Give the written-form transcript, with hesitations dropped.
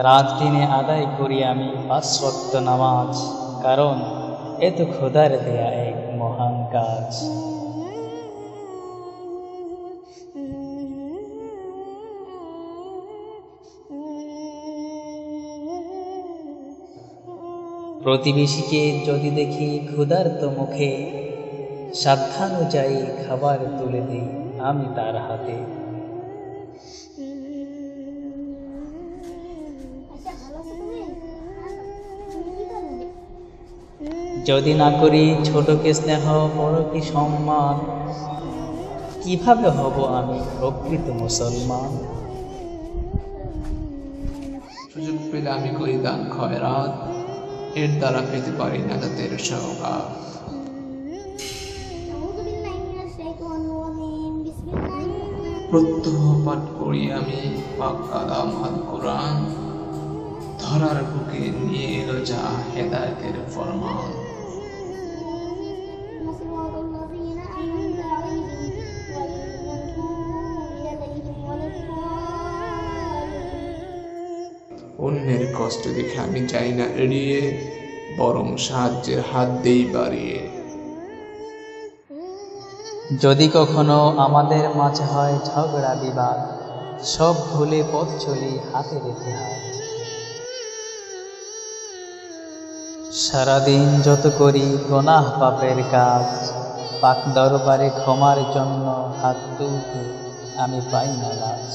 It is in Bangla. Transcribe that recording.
রাত দিনে আদায় করি আমি 5 ওয়াক্ত নামাজ, কারণ এ তো খোদার দেয়া এক মহান কাজ। প্রতিবেশীকে যদি দেখি ক্ষুধার্ত মুখে, সাধ্যানুযায়ী খাবার তুলে দিই আমি তার হাতে। যদি না করি ছোটকে স্নেহ, বড়কে সম্মান, কিভাবে হব আমি প্রকৃত মুসলমান? সুযোগ পেলে আমি করি দান খয়রাত, এর দ্বারা পেতে পারি নাজাতের সওগাত। প্রত্যহ পাঠ করি আমি পাক কালাম আল কোরআন, ধরার বুকে নিয়ে এলো যা হেদায়েতের ফরমান। অন্যের কষ্ট দেখে আমি যাই না এড়িয়ে, বরং সাহায্যের হাত দেই বাড়িয়ে। যদি কখনো আমাদের মাঝে হয় ঝগড়া বিবাদ, সব ভুলে পথ চলি হাতে রেখে হাত। সারাদিন যত করি গুনাহ পাপের কাজ, পাক দরবারে ক্ষমার জন্য হাত তুলতে আমি পাই না লাজ।